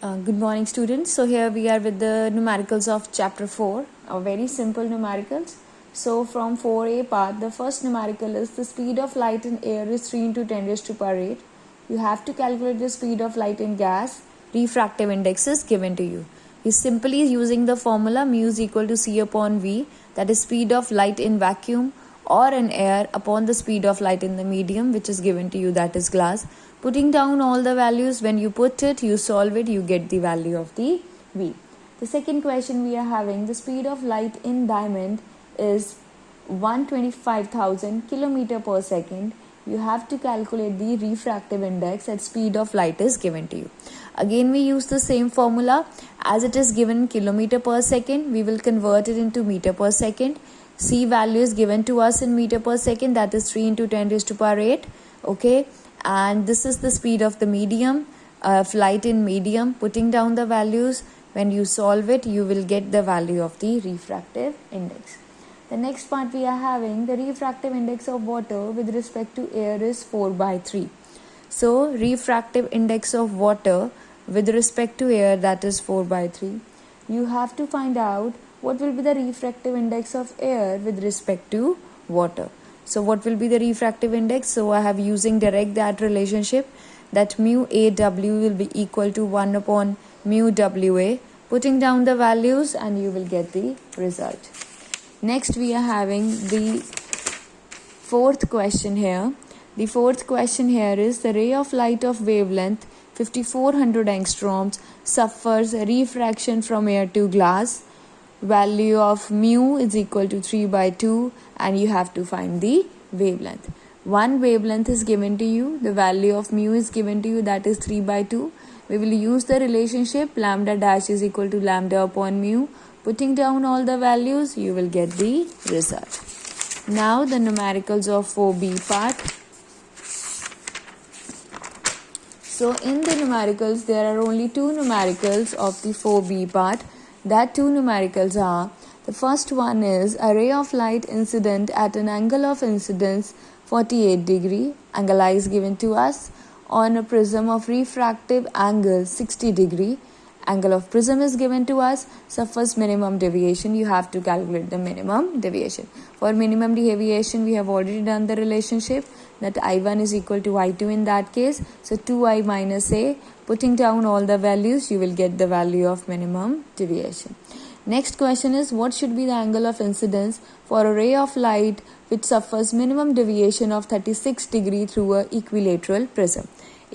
Good morning, students. So here we are with the numericals of chapter 4, very simple numericals. So from 4a part, the first numerical is the speed of light in air is 3 into 10 raised to power 8. You have to calculate the speed of light in gas. Refractive index is given to you. You simply using the formula mu is equal to c upon v, that is speed of light in vacuum or in air upon the speed of light in the medium, which is given to you, that is glass. Putting down all the values, when you put it, you solve it, you get the value of the V. The second question we are having, the speed of light in diamond is 125,000 kilometer per second. You have to calculate the refractive index at speed of light is given to you. Again, we use the same formula. As it is given kilometer per second, we will convert it into meter per second. C value is given to us in meter per second, that is 3 into 10 raised to power 8. Okay. And this is the speed of the medium, light in medium. Putting down the values, when you solve it, you will get the value of the refractive index. The next part we are having, the refractive index of water with respect to air is 4/3. So refractive index of water with respect to air, that is 4/3. You have to find out what will be the refractive index of air with respect to water. So what will be the refractive index? So I have using direct that relationship, that mu AW will be equal to 1 upon mu WA. Putting down the values and you will get the result. Next we are having the fourth question here. The fourth question here is, the ray of light of wavelength 5400 angstroms suffers refraction from air to glass. Value of mu is equal to 3/2 and you have to find the wavelength. One wavelength is given to you, the value of mu is given to you, that is 3/2. We will use the relationship lambda dash is equal to lambda upon mu. Putting down all the values, you will get the result. Now the numericals of 4b part. So in the numericals, there are only two numericals of the 4b part. That two numericals are, the first one is a ray of light incident at an angle of incidence 48 degree, angle I is given to us, on a prism of refractive angle 60 degree, angle of prism is given to us, suffers minimum deviation. You have to calculate the minimum deviation. For minimum deviation, we have already done the relationship that I1 is equal to I2 in that case. So 2I minus A. Putting down all the values, you will get the value of minimum deviation. Next question is, what should be the angle of incidence for a ray of light which suffers minimum deviation of 36 degree through a equilateral prism?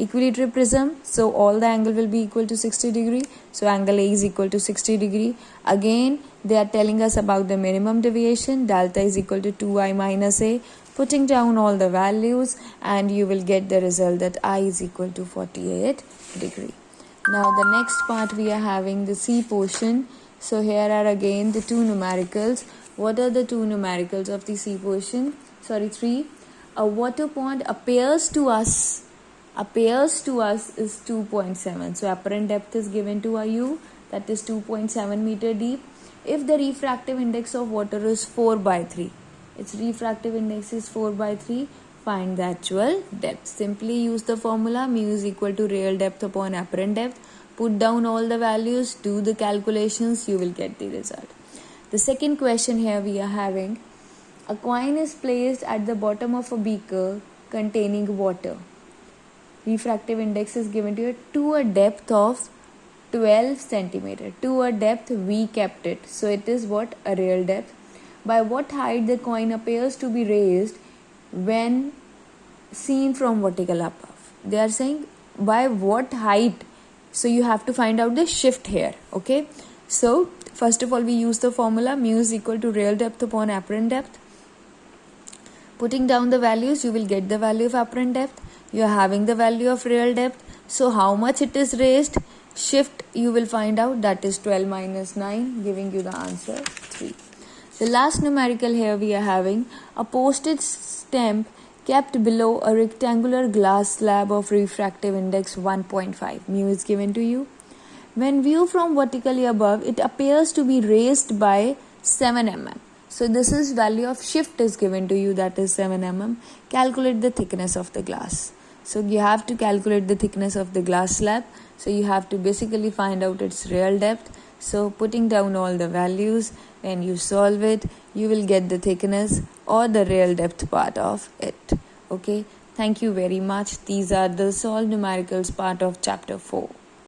Equilateral prism, so all the angle will be equal to 60 degree. So angle A is equal to 60 degree. Again, they are telling us about the minimum deviation. Delta is equal to 2I minus A. Putting down all the values and you will get the result that I is equal to 48 degree. Now the next part we are having the C portion. So here are again the two numericals. What are the two numericals of the C portion? Three. A water pond appears to us is 2.7. So apparent depth is given to you, that is 2.7 meter deep. If the refractive index of water is 4/3, its refractive index is 4/3, find the actual depth. Simply use the formula mu is equal to real depth upon apparent depth. Put down all the values, do the calculations, you will get the result. The second question here we are having, a coin is placed at the bottom of a beaker containing water. Refractive index is given to a depth of 12 centimeter. To a depth we kept it. So it is what? A real depth. By what height the coin appears to be raised when seen from vertical above? They are saying by what height. So you have to find out the shift here. Okay. So first of all, we use the formula mu is equal to real depth upon apparent depth. Putting down the values, you will get the value of apparent depth. You are having the value of real depth. So how much it is raised? Shift you will find out, that is 12 minus 9, giving you the answer 3. The last numerical here we are having, a postage stamp kept below a rectangular glass slab of refractive index 1.5. Mu is given to you. When viewed from vertically above, it appears to be raised by 7 mm. So this is value of shift is given to you, that is 7 mm. Calculate the thickness of the glass. So you have to calculate the thickness of the glass slab. So you have to basically find out its real depth. So putting down all the values, when you solve it, you will get the thickness or the real depth part of it. Okay, thank you very much. These are the solved numericals part of chapter 4.